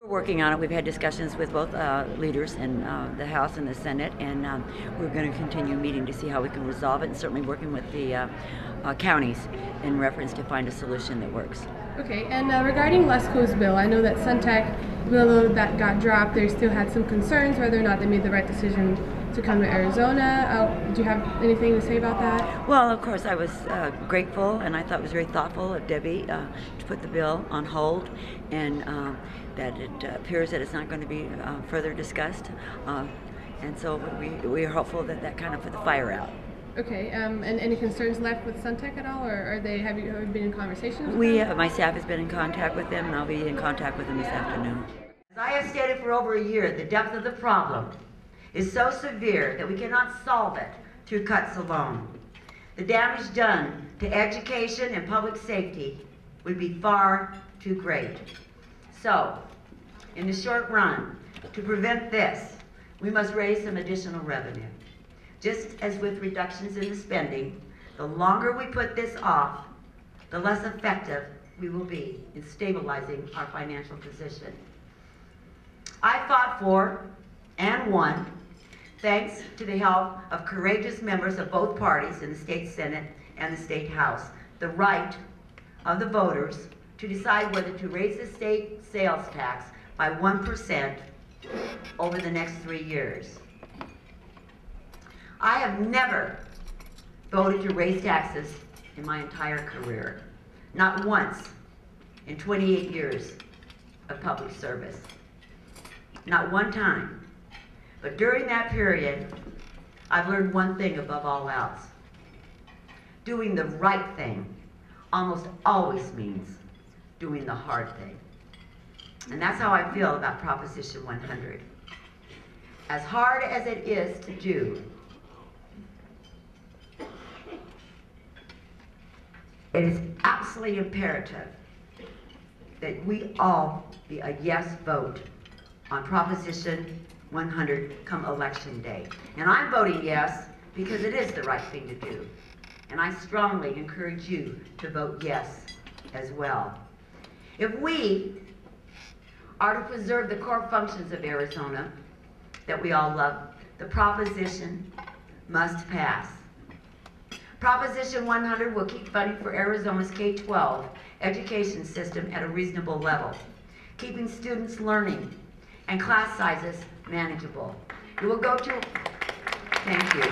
We're working on it. We've had discussions with both leaders in the House and the Senate, and we're going to continue meeting to see how we can resolve it, and certainly working with the counties in reference to find a solution that works. Okay, and regarding Lesko's bill, I know that Suntech, even though that got dropped, they still had some concerns whether or not they made the right decision to come to Arizona. Do you have anything to say about that? Well, of course, I was grateful, and I thought it was very thoughtful of Debbie to put the bill on hold, and that it appears that it's not going to be further discussed. And so we are hopeful that that kind of put the fire out. Okay, and any concerns left with Suntech at all, or have you been in conversations with them? My staff has been in contact with them, and I'll be in contact with them this afternoon. As I have stated for over a year, the depth of the problem is so severe that we cannot solve it through cuts alone. The damage done to education and public safety would be far too great. So, in the short run, to prevent this, we must raise some additional revenue. Just as with reductions in the spending, the longer we put this off, the less effective we will be in stabilizing our financial position. I fought for and won, thanks to the help of courageous members of both parties in the state Senate and the state House, the right of the voters to decide whether to raise the state sales tax by 1% over the next 3 years. I have never voted to raise taxes in my entire career, not once in 28 years of public service, not one time. But during that period, I've learned one thing above all else. Doing the right thing almost always means doing the hard thing. And that's how I feel about Proposition 100. As hard as it is to do, it is absolutely imperative that we all be a yes vote on Proposition 100 come election day. And I'm voting yes because it is the right thing to do. And I strongly encourage you to vote yes as well. If we are to preserve the core functions of Arizona that we all love, the proposition must pass. Proposition 100 will keep funding for Arizona's K-12 education system at a reasonable level, keeping students learning and class sizes manageable. It will go to, thank you.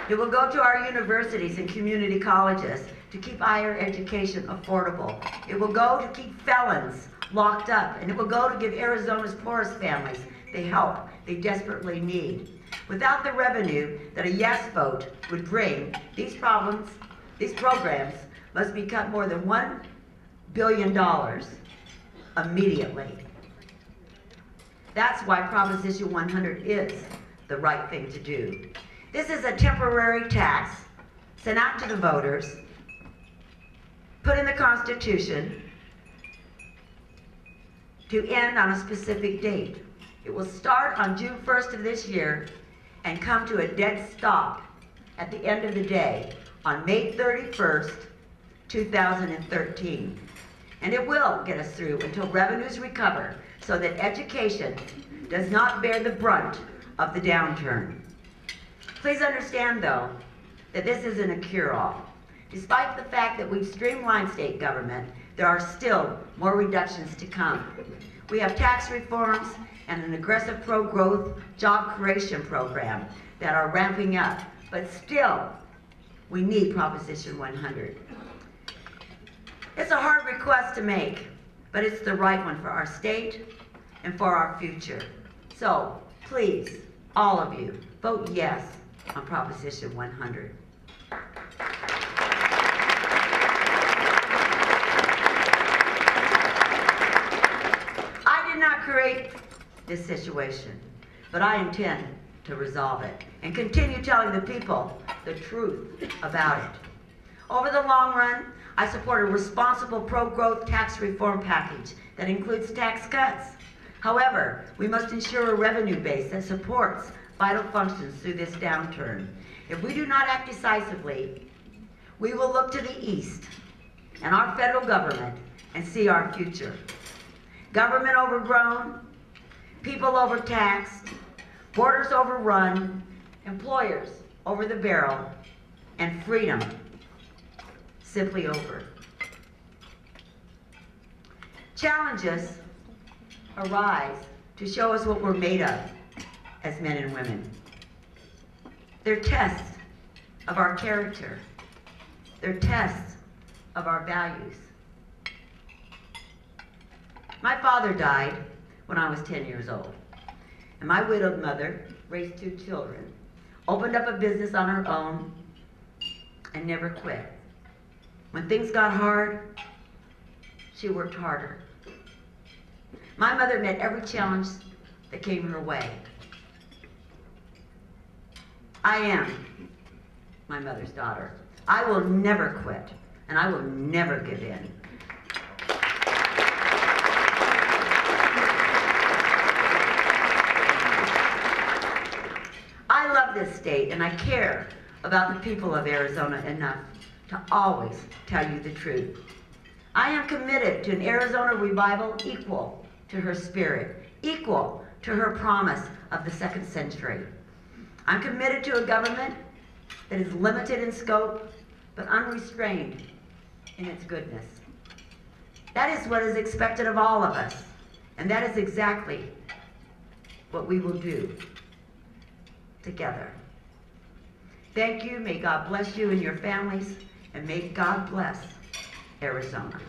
It will go to our universities and community colleges to keep higher education affordable. It will go to keep felons locked up, and it will go to give Arizona's poorest families the help they desperately need. Without the revenue that a yes vote would bring, these programs must be cut more than $1 billion immediately. That's why Proposition 100 is the right thing to do. This is a temporary tax sent out to the voters, put in the Constitution to end on a specific date. It will start on June 1st of this year and come to a dead stop at the end of the day on May 31st, 2013. And it will get us through until revenues recover so that education does not bear the brunt of the downturn. Please understand, though, that this isn't a cure-all. Despite the fact that we've streamlined state government, there are still more reductions to come. We have tax reforms and an aggressive pro-growth job creation program that are ramping up, but still, we need Proposition 100. It's a hard request to make, but it's the right one for our state and for our future. So, please, all of you, vote yes on Proposition 100. I did not create this situation, but I intend to resolve it and continue telling the people the truth about it. Over the long run, I support a responsible pro-growth tax reform package that includes tax cuts. However, we must ensure a revenue base that supports vital functions through this downturn. If we do not act decisively, we will look to the east and our federal government and see our future. Government overgrown, people overtaxed, borders overrun, employers over the barrel, and freedom simply over. Challenges arise to show us what we're made of as men and women. They're tests of our character. They're tests of our values. My father died when I was 10 years old, and my widowed mother raised 2 children, opened up a business on her own, and never quit. When things got hard, she worked harder. My mother met every challenge that came her way. I am my mother's daughter. I will never quit, and I will never give in. I love this state, and I care about the people of Arizona enough to always tell you the truth. I am committed to an Arizona revival equal to her spirit, equal to her promise of the 2nd century. I'm committed to a government that is limited in scope, but unrestrained in its goodness. That is what is expected of all of us, and that is exactly what we will do together. Thank you. May God bless you and your families, and may God bless Arizona.